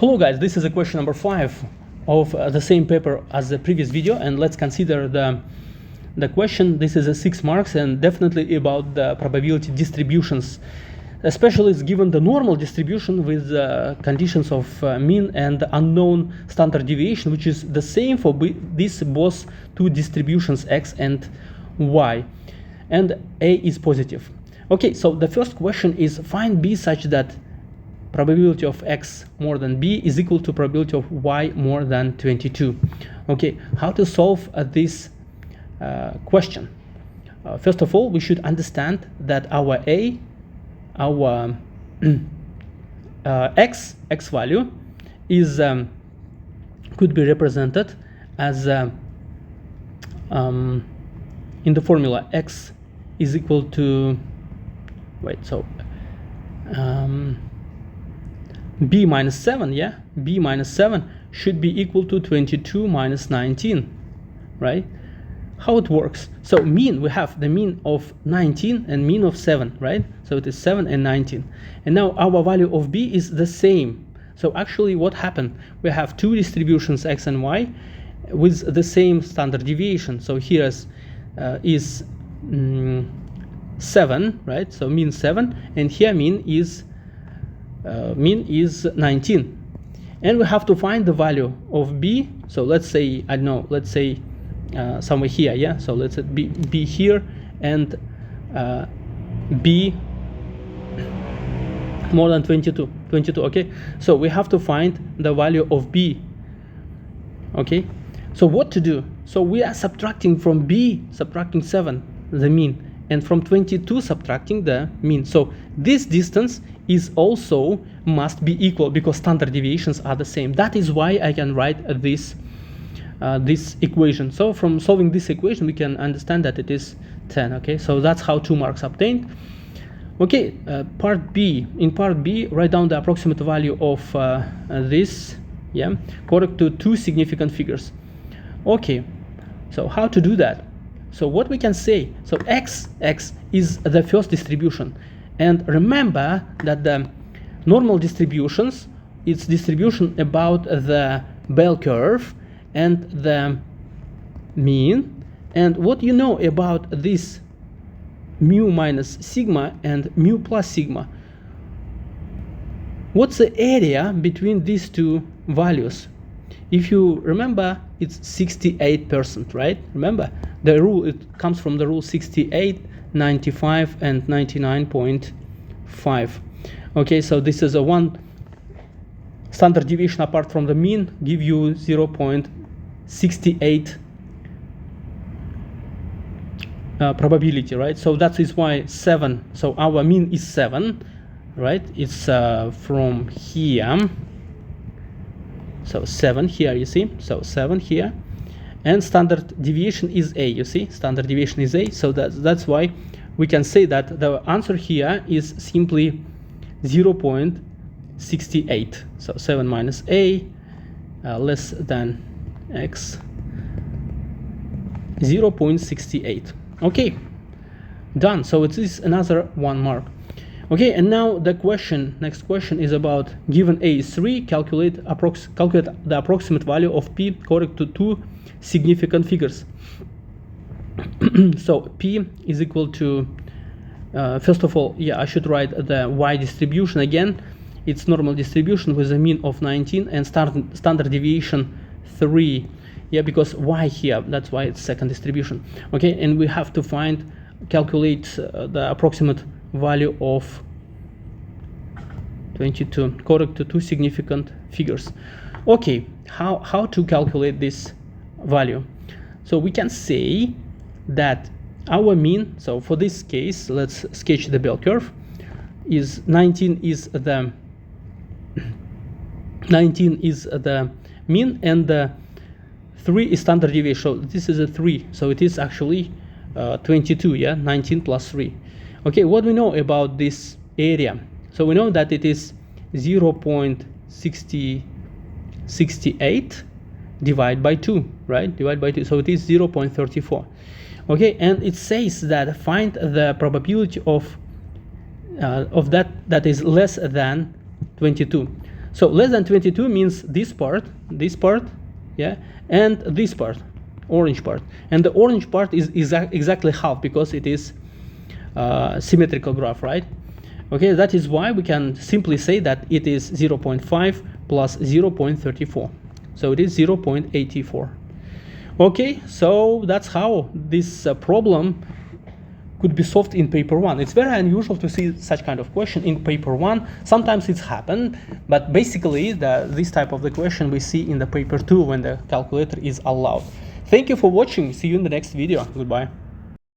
Hello guys, this is a question number 5 of the same paper as the previous video, and let's consider the question. This is a 6 marks and definitely about the probability distributions. Especially it's given the normal distribution with conditions of mean and unknown standard deviation, which is the same for these both two distributions x and y, and a is positive. Okay, so the first question is find b such that probability of x more than b is equal to probability of y more than 22. Okay, how to solve this question? First of all, we should understand that our x value is could be represented as in the formula x is equal to b minus 7, yeah, b minus 7 should be equal to 22 minus 19, right? How it works? So mean, we have the mean of 19 and mean of 7, right? So it is 7 and 19, and now our value of b is the same. So actually what happened, we have two distributions x and y with the same standard deviation. So here is 7, right? So mean 7, and here mean is 19, and we have to find the value of b. So let's say, I don't know, let's say somewhere here, yeah. So let's say b here and b more than 22. Okay, so we have to find the value of b. Okay, so what to do? So we are subtracting from b, subtracting 7, the mean, and from 22 subtracting the mean. So this distance is also must be equal because standard deviations are the same. That is why I can write this equation. So from solving this equation we can understand that it is 10. Okay, so that's how 2 marks obtained. Okay, part B. In part B, write down the approximate value of this, yeah, correct to two significant figures. Okay, so how to do that? So what we can say, so x is the first distribution, and remember that the normal distributions, it's distribution about the bell curve and the mean. And what you know about this mu minus sigma and mu plus sigma? What's the area between these two values? If you remember, it's 68%, right? Remember the rule, it comes from the rule 68, 95 and 99.5. Okay, so this is a one standard deviation apart from the mean give you 0.68 probability, right? So that is why 7, so our mean is 7, right? It's from here, so 7 here, you see, so 7 here, and standard deviation is a, you see, standard deviation is a. So that's why we can say that the answer here is simply 0.68. So 7 minus a less than x, 0.68. Okay, done. So it is another 1 mark. Okay, and now the next question is about given a is 3, calculate the approximate value of p correct to two significant figures. So p is equal to first of all, yeah, I should write the y distribution again. It's normal distribution with a mean of 19 and standard deviation 3, yeah, because y here, that's why it's second distribution. Okay, and we have to calculate the approximate value of 22 correct to two significant figures. Okay, how to calculate this value? So we can say that our mean, so for this case let's sketch the bell curve, is 19 is the mean, and the 3 is standard deviation. So this is a 3, so it is actually 22, yeah, 19 plus 3. Okay, what we know about this area? So we know that it is 0.68 divided by 2, right? Divided by 2, so it is 0.34. Okay, and it says that find the probability of that is less than 22. So less than 22 means this part, yeah, and this part, orange part. And the orange part is exactly half because it is symmetrical graph, right? Okay, that is why we can simply say that it is 0.5 plus 0.34. So it is 0.84. Okay, so that's how this problem could be solved in paper 1. It's very unusual to see such kind of question in paper 1. Sometimes it's happened, but basically this type of the question we see in the paper 2 when the calculator is allowed. Thank you for watching. See you in the next video. Goodbye.